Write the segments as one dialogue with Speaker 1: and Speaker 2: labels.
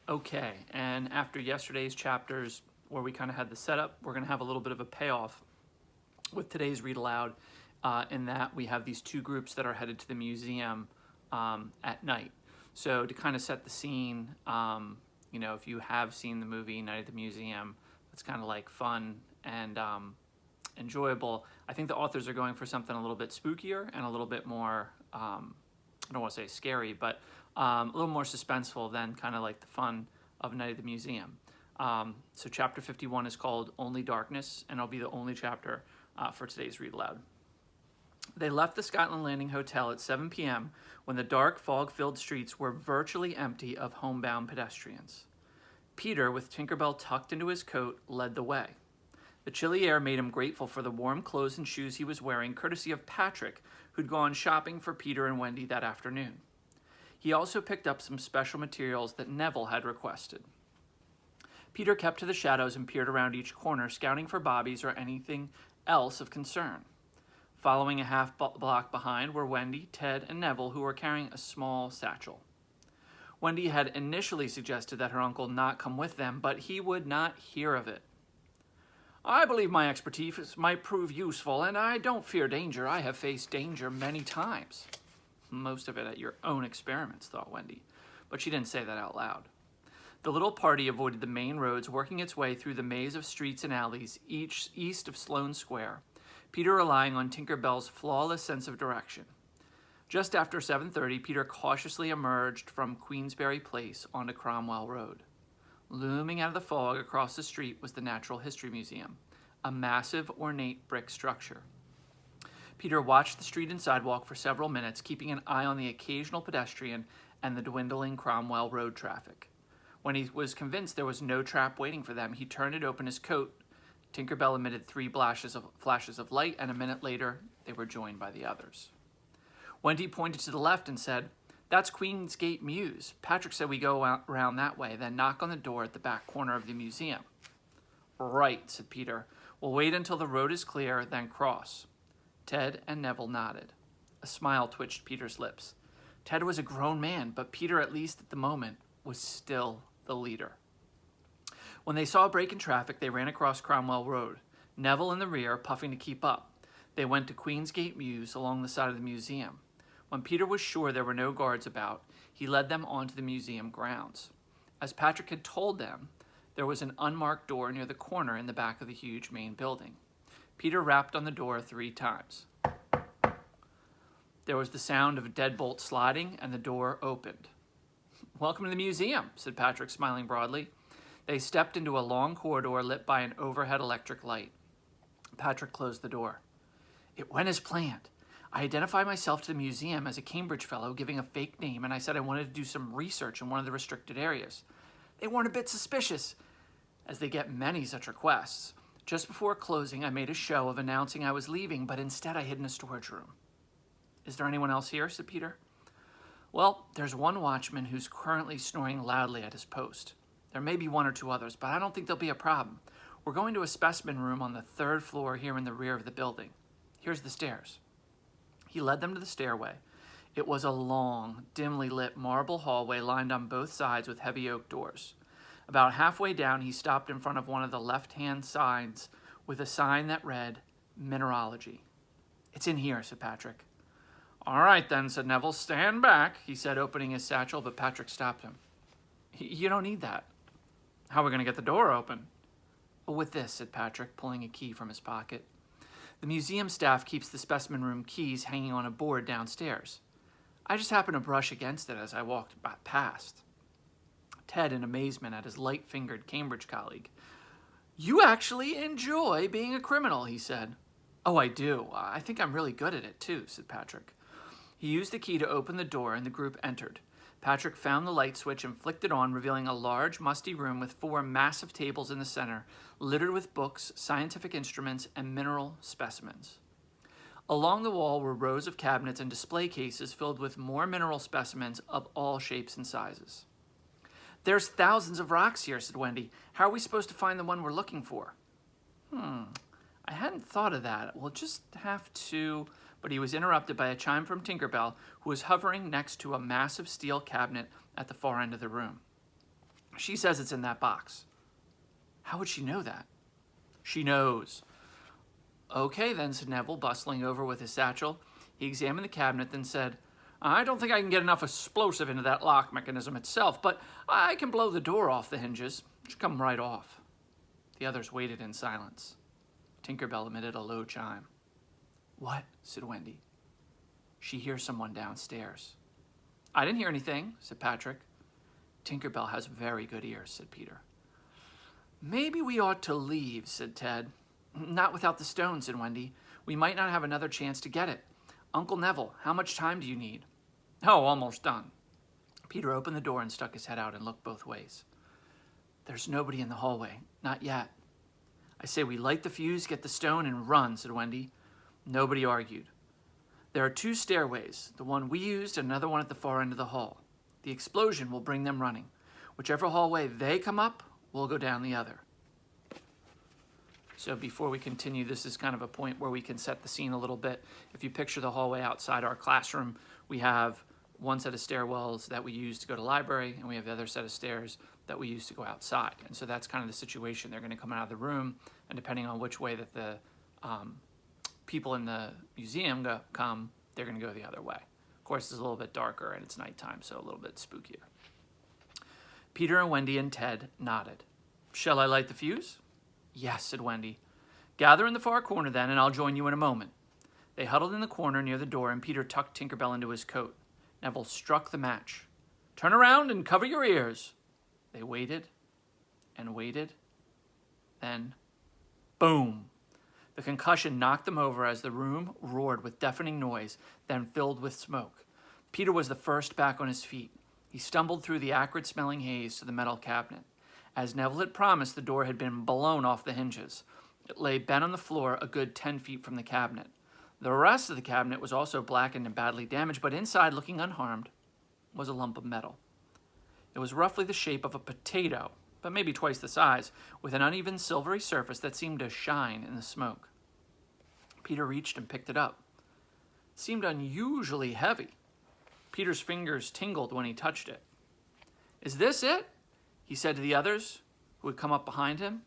Speaker 1: Okay, and after yesterday's chapters where we kind of had the setup, we're going to have a little bit of a payoff with today's read aloud in that we have these two groups that are headed to the museum at night. So to kind of set the scene, if you have seen the movie Night at the Museum, it's kind of like fun and enjoyable. I think the authors are going for something a little bit spookier and a little bit more, I don't want to say scary, but a little more suspenseful than kind of like the fun of Night at the Museum. So chapter 51 is called Only Darkness, and it'll be the only chapter for today's read aloud. They left the Scotland Landing Hotel at 7 p.m. when the dark, fog-filled streets were virtually empty of homebound pedestrians. Peter, with Tinkerbell tucked into his coat, led the way. The chilly air made him grateful for the warm clothes and shoes he was wearing, courtesy of Patrick, who'd gone shopping for Peter and Wendy that afternoon. He also picked up some special materials that Neville had requested. Peter kept to the shadows and peered around each corner, scouting for bobbies or anything else of concern. Following a half block behind were Wendy, Ted, and Neville, who were carrying a small satchel. Wendy had initially suggested that her uncle not come with them, but he would not hear of it. "I believe my expertise might prove useful, and I don't fear danger. I have faced danger many times." "Most of it at your own experiments," thought Wendy, but she didn't say that out loud. The little party avoided the main roads, working its way through the maze of streets and alleys east of Sloane Square, Peter relying on Tinkerbell's flawless sense of direction. Just after 7:30, Peter cautiously emerged from Queensberry Place onto Cromwell Road. Looming out of the fog across the street was the Natural History Museum, a massive, ornate brick structure. Peter watched the street and sidewalk for several minutes, keeping an eye on the occasional pedestrian and the dwindling Cromwell Road traffic. When he was convinced there was no trap waiting for them, he turned it open his coat. Tinkerbell emitted 3 flashes of light, and a minute later, they were joined by the others. Wendy pointed to the left and said, "That's Queensgate Mews. Patrick said we go around that way, then knock on the door at the back corner of the museum." "Right," said Peter. "We'll wait until the road is clear, then cross." Ted and Neville nodded. A smile twitched Peter's lips. Ted was a grown man, but Peter, at least at the moment, was still the leader. When they saw a break in traffic, they ran across Cromwell Road, Neville in the rear, puffing to keep up. They went to Queensgate Mews along the side of the museum. When Peter was sure there were no guards about, he led them onto the museum grounds. As Patrick had told them, there was an unmarked door near the corner in the back of the huge main building. Peter rapped on the door 3 times. There was the sound of a deadbolt sliding, and the door opened. "Welcome to the museum," said Patrick, smiling broadly. They stepped into a long corridor lit by an overhead electric light. Patrick closed the door. "It went as planned. I identified myself to the museum as a Cambridge fellow, giving a fake name, and I said I wanted to do some research in one of the restricted areas. They weren't a bit suspicious, as they get many such requests. Just before closing, I made a show of announcing I was leaving, but instead I hid in a storage room." "Is there anyone else here?" said Peter. "Well, there's one watchman who's currently snoring loudly at his post. There may be 1 or 2 others, but I don't think there'll be a problem. We're going to a specimen room on the 3rd floor here in the rear of the building. Here's the stairs." He led them to the stairway. It was a long, dimly lit marble hallway lined on both sides with heavy oak doors. About halfway down, he stopped in front of one of the left-hand sides with a sign that read, "Mineralogy." "It's in here," said Patrick. "All right then," said Neville. "Stand back," he said, opening his satchel, but Patrick stopped him. "You don't need that." "How are we going to get the door open?" "With this," said Patrick, pulling a key from his pocket. "The museum staff keeps the specimen room keys hanging on a board downstairs. I just happened to brush against it as I walked past." Ted, in amazement at his light-fingered Cambridge colleague. "You actually enjoy being a criminal," he said. "Oh, I do. I think I'm really good at it, too," said Patrick. He used the key to open the door, and the group entered. Patrick found the light switch and flicked it on, revealing a large, musty room with 4 massive tables in the center, littered with books, scientific instruments, and mineral specimens. Along the wall were rows of cabinets and display cases filled with more mineral specimens of all shapes and sizes. "There's thousands of rocks here," said Wendy. "How are we supposed to find the one we're looking for?" I hadn't thought of that. We'll just have to..." But he was interrupted by a chime from Tinkerbell, who was hovering next to a massive steel cabinet at the far end of the room. She says it's in that box. How would she know that? She knows. Okay, then, said Neville, bustling over with his satchel. He examined the cabinet, then said, I don't think I can get enough explosive into that lock mechanism itself, but I can blow the door off the hinges. It should come right off. The others waited in silence. Tinkerbell emitted a low chime. What? Said Wendy. She hears someone downstairs. I didn't hear anything, said Patrick. Tinkerbell has very good ears, said Peter. Maybe we ought to leave, said Ted. Not without the stone, said Wendy. We might not have another chance to get it. Uncle Neville, how much time do you need? Oh, almost done. Peter opened the door and stuck his head out and looked both ways. There's nobody in the hallway. Not yet. I say we light the fuse, get the stone, and run, said Wendy. Nobody argued. There are 2 stairways, the one we used and another one at the far end of the hall. The explosion will bring them running. Whichever hallway they come up, we'll go down the other. So before we continue, this is kind of a point where we can set the scene a little bit. If you picture the hallway outside our classroom, we have one set of stairwells that we use to go to library, and we have the other set of stairs that we use to go outside. And so that's kind of the situation. They're going to come out of the room, and depending on which way that the people in the museum come, they're going to go the other way. Of course, it's a little bit darker, and it's nighttime, so a little bit spookier. Peter and Wendy and Ted nodded. Shall I light the fuse? Yes, said Wendy. Gather in the far corner then, and I'll join you in a moment. They huddled in the corner near the door, and Peter tucked Tinkerbell into his coat. Neville struck the match. Turn around and cover your ears. They waited and waited. Then, boom. The concussion knocked them over as the room roared with deafening noise, then filled with smoke. Peter was the first back on his feet. He stumbled through the acrid-smelling haze to the metal cabinet. As Neville had promised, the door had been blown off the hinges. It lay bent on the floor a good 10 feet from the cabinet. The rest of the cabinet was also blackened and badly damaged, but inside, looking unharmed, was a lump of metal. It was roughly the shape of a potato, but maybe twice the size, with an uneven silvery surface that seemed to shine in the smoke. Peter reached and picked it up. It seemed unusually heavy. Peter's fingers tingled when he touched it. Is this it? He said to the others who had come up behind him.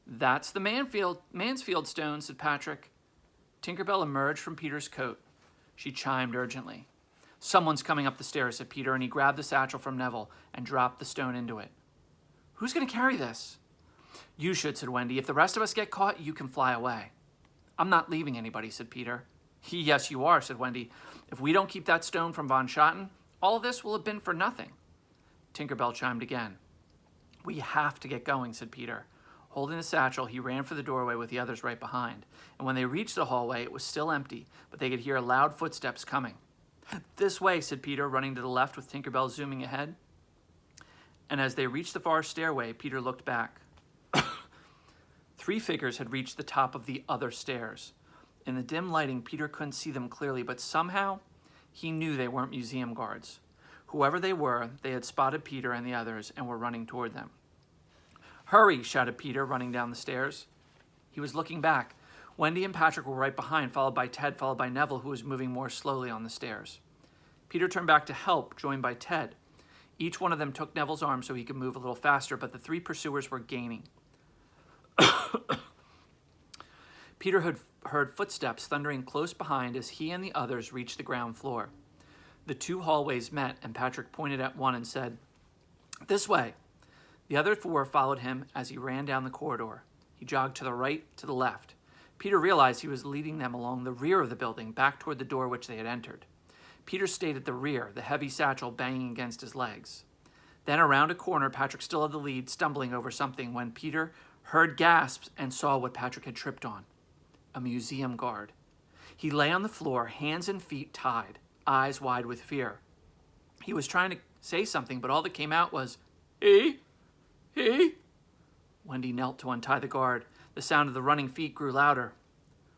Speaker 1: That's the Mansfield stone, said Patrick. Tinkerbell emerged from Peter's coat. She chimed urgently. Someone's coming up the stairs, said Peter, and he grabbed the satchel from Neville and dropped the stone into it. Who's going to carry this? You should, said Wendy. If the rest of us get caught, you can fly away. I'm not leaving anybody, said Peter. Yes, you are, said Wendy. If we don't keep that stone from Von Schotten, all of this will have been for nothing. Tinkerbell chimed again. We have to get going, said Peter. Holding the satchel, he ran for the doorway with the others right behind. And when they reached the hallway, it was still empty, but they could hear loud footsteps coming. This way, said Peter, running to the left with Tinkerbell zooming ahead. And as they reached the far stairway, Peter looked back. 3 figures had reached the top of the other stairs. In the dim lighting, Peter couldn't see them clearly, but somehow he knew they weren't museum guards. Whoever they were, they had spotted Peter and the others and were running toward them. Hurry, shouted Peter, running down the stairs. He was looking back. Wendy and Patrick were right behind, followed by Ted, followed by Neville, who was moving more slowly on the stairs. Peter turned back to help, joined by Ted. Each one of them took Neville's arm so he could move a little faster, but the 3 pursuers were gaining. Peter had heard footsteps thundering close behind as he and the others reached the ground floor. The 2 hallways met, and Patrick pointed at one and said, This way. The other 4 followed him as he ran down the corridor. He jogged to the right, to the left. Peter realized he was leading them along the rear of the building, back toward the door which they had entered. Peter stayed at the rear, the heavy satchel banging against his legs. Then around a corner, Patrick still had the lead, stumbling over something, when Peter heard gasps and saw what Patrick had tripped on. A museum guard. He lay on the floor, hands and feet tied, eyes wide with fear. He was trying to say something, but all that came out was, He? Wendy knelt to untie the guard. The sound of the running feet grew louder.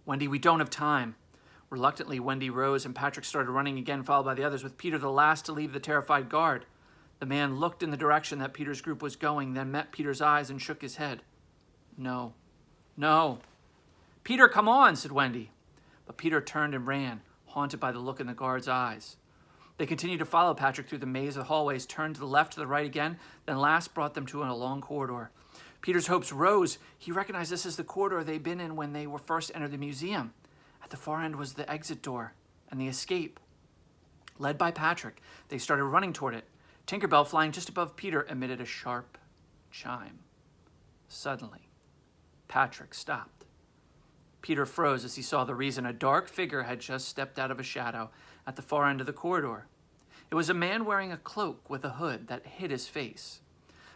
Speaker 1: Wendy, we don't have time. Reluctantly, Wendy rose and Patrick started running again, followed by the others, with Peter the last to leave the terrified guard. The man looked in the direction that Peter's group was going, then met Peter's eyes and shook his head. No. Peter, come on, said Wendy. But Peter turned and ran, haunted by the look in the guard's eyes. They continued to follow Patrick through the maze of hallways, turned to the left, to the right again, then last brought them to a long corridor. Peter's hopes rose. He recognized this as the corridor they'd been in when they were first entered the museum. At the far end was the exit door and the escape. Led by Patrick, they started running toward it. Tinkerbell, flying just above Peter, emitted a sharp chime. Suddenly, Patrick stopped. Peter froze as he saw the reason. A dark figure had just stepped out of a shadow at the far end of the corridor. It was a man wearing a cloak with a hood that hid his face.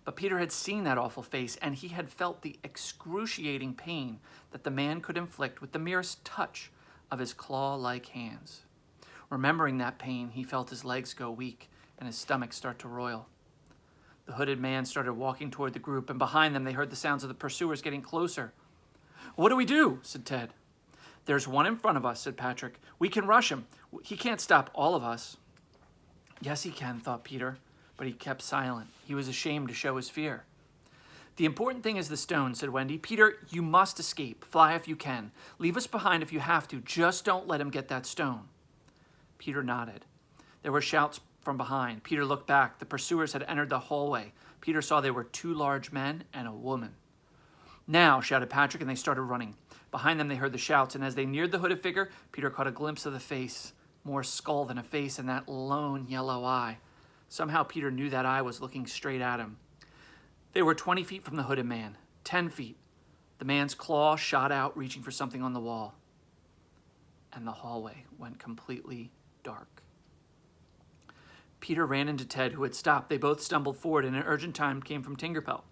Speaker 1: But Peter had seen that awful face, and he had felt the excruciating pain that the man could inflict with the merest touch of his claw-like hands. Remembering that pain, he felt his legs go weak and his stomach start to roil. The hooded man started walking toward the group, and behind them they heard the sounds of the pursuers getting closer. "What do we do?" said Ted. "There's one in front of us," said Patrick. "We can rush him. He can't stop all of us." Yes, he can, thought Peter, but he kept silent. He was ashamed to show his fear. "The important thing is the stone," said Wendy. "Peter, you must escape. Fly if you can. Leave us behind if you have to. Just don't let him get that stone." Peter nodded. There were shouts from behind. Peter looked back. The pursuers had entered the hallway. Peter saw they were two large men and a woman. "Now," shouted Patrick, and they started running. Behind them they heard the shouts, and as they neared the hooded figure, Peter caught a glimpse of the face, more skull than a face, and that lone yellow eye. Somehow Peter knew that eye was looking straight at him. They were 20 feet from the hooded man, 10 feet. The man's claw shot out, reaching for something on the wall. And the hallway went completely dark. Peter ran into Ted, who had stopped. They both stumbled forward, and an urgent chime came from Tinkerbell.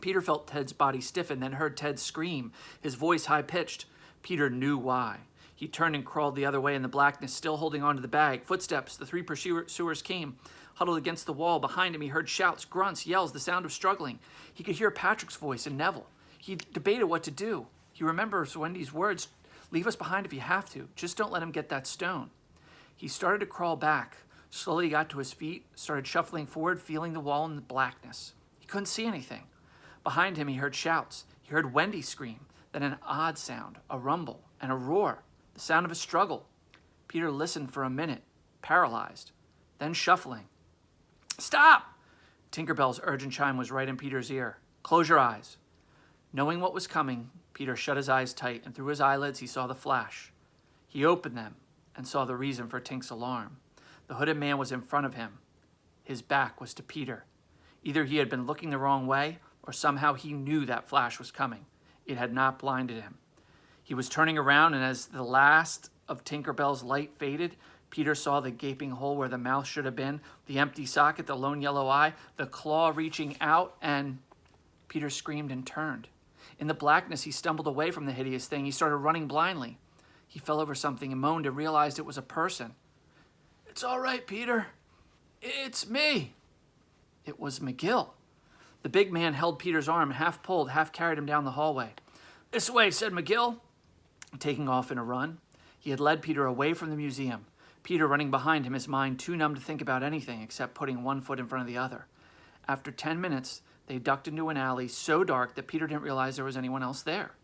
Speaker 1: Peter felt Ted's body stiffen, then heard Ted scream, his voice high-pitched. Peter knew why. He turned and crawled the other way in the blackness, still holding onto the bag. Footsteps. The three pursuers came, huddled against the wall. Behind him, he heard shouts, grunts, yells, the sound of struggling. He could hear Patrick's voice and Neville. He debated what to do. He remembers Wendy's words, "Leave us behind if you have to. Just don't let him get that stone." He started to crawl back. Slowly he got to his feet, started shuffling forward, feeling the wall in the blackness. He couldn't see anything. Behind him, he heard shouts. He heard Wendy scream, then an odd sound, a rumble, and a roar, the sound of a struggle. Peter listened for a minute, paralyzed, then shuffling. "Stop!" Tinkerbell's urgent chime was right in Peter's ear. "Close your eyes." Knowing what was coming, Peter shut his eyes tight, and through his eyelids he saw the flash. He opened them and saw the reason for Tink's alarm. The hooded man was in front of him. His back was to Peter. Either he had been looking the wrong way, or somehow he knew that flash was coming. It had not blinded him. He was turning around, and as the last of Tinkerbell's light faded, Peter saw the gaping hole where the mouth should have been, the empty socket, the lone yellow eye, the claw reaching out, and Peter screamed and turned. In the blackness, he stumbled away from the hideous thing. He started running blindly. He fell over something and moaned and realized it was a person. "It's all right, Peter. It's me." It was McGill. The big man held Peter's arm, half pulled, half carried him down the hallway. "This way," said McGill, taking off in a run. He had led Peter away from the museum. Peter running behind him, his mind too numb to think about anything except putting one foot in front of the other. After 10 minutes, they ducked into an alley so dark that Peter didn't realize there was anyone else there.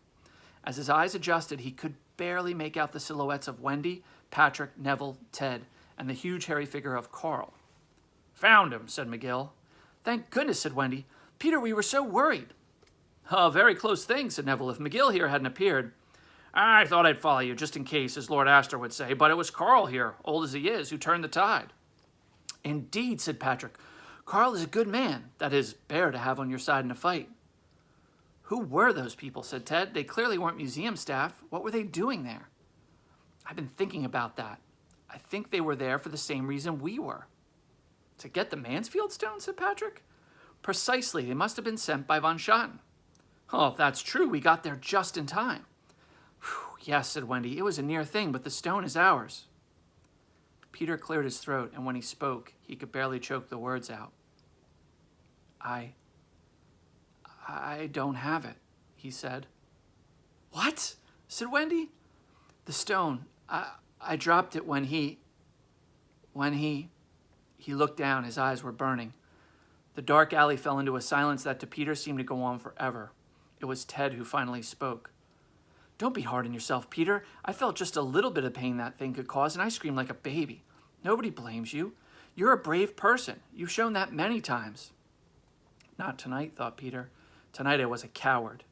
Speaker 1: As his eyes adjusted, he could barely make out the silhouettes of Wendy, Patrick, Neville, Ted, and the huge hairy figure of Carl. "Found him," said McGill. "Thank goodness," said Wendy. "Peter, we were so worried." "A very close thing," said Neville. "If McGill here hadn't appeared, I thought I'd follow you, just in case, as Lord Astor would say, but it was Carl here, old as he is, who turned the tide." "Indeed," said Patrick. "Carl is a good man, that is, bear to have on your side in a fight." "Who were those people?" said Ted. "They clearly weren't museum staff. What were they doing there?" "I've been thinking about that. I think they were there for the same reason we were." "To get the Mansfield stone?" said Patrick. "Precisely. They must have been sent by von Schotten." "Oh, if that's true, we got there just in time." "Whew, yes," said Wendy. "It was a near thing, but the stone is ours." Peter cleared his throat, and when he spoke, he could barely choke the words out. I don't have it," he said. "What?" said Wendy. "The stone. I dropped it when he... He looked down. His eyes were burning. The dark alley fell into a silence that to Peter seemed to go on forever. It was Ted who finally spoke. "Don't be hard on yourself, Peter. I felt just a little bit of pain that thing could cause, and I screamed like a baby. Nobody blames you. You're a brave person. You've shown that many times. Not tonight, thought Peter. Tonight I was a coward.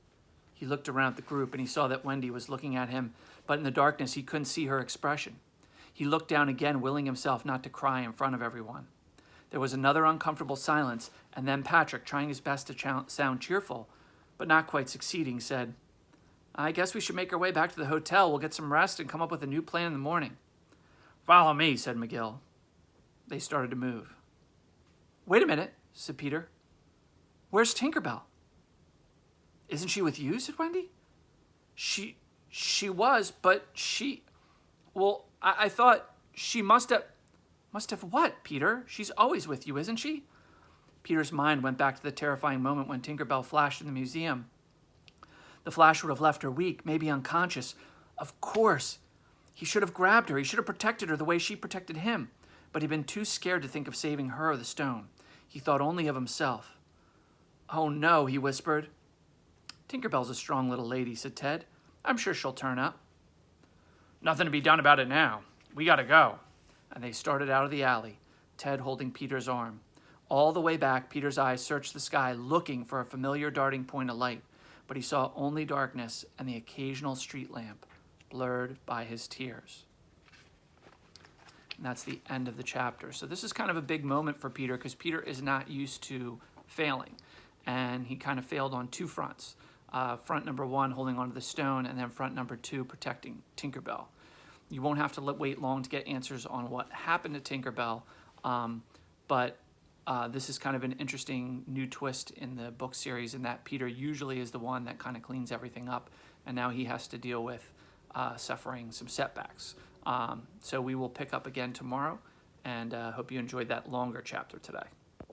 Speaker 1: He looked around at the group and he saw that Wendy was looking at him, but in the darkness he couldn't see her expression. He looked down again, willing himself not to cry in front of everyone. There was another uncomfortable silence, and then Patrick, trying his best to sound cheerful, but not quite succeeding, said, I guess we should make our way back to the hotel. We'll get some rest and come up with a new plan in the morning. Follow me, said McGill. They started to move. Wait a minute, said Peter. Where's Tinkerbell? Isn't she with you, said Wendy. She was, but well, I thought she must have what, Peter? She's always with you, isn't she? Peter's mind went back to the terrifying moment when Tinkerbell flashed in the museum. The flash would have left her weak, maybe unconscious. Of course. He should have grabbed her. He should have protected her the way she protected him. But he'd been too scared to think of saving her or the stone. He thought only of himself. Oh no, he whispered. Tinkerbell's a strong little lady, said Ted. I'm sure she'll turn up. Nothing to be done about it now. We gotta go. And they started out of the alley, Ted holding Peter's arm. All the way back, Peter's eyes searched the sky, looking for a familiar darting point of light, but he saw only darkness and the occasional street lamp, blurred by his tears. And that's the end of the chapter. So this is kind of a big moment for Peter because Peter is not used to failing, and he kind of failed on two fronts. Front number one, holding onto the stone, and then front number two, protecting Tinkerbell. You won't have to wait long to get answers on what happened to Tinkerbell, but this is kind of an interesting new twist in the book series in that Peter usually is the one that kind of cleans everything up, and now he has to deal with suffering some setbacks. So we will pick up again tomorrow, and hope you enjoyed that longer chapter today.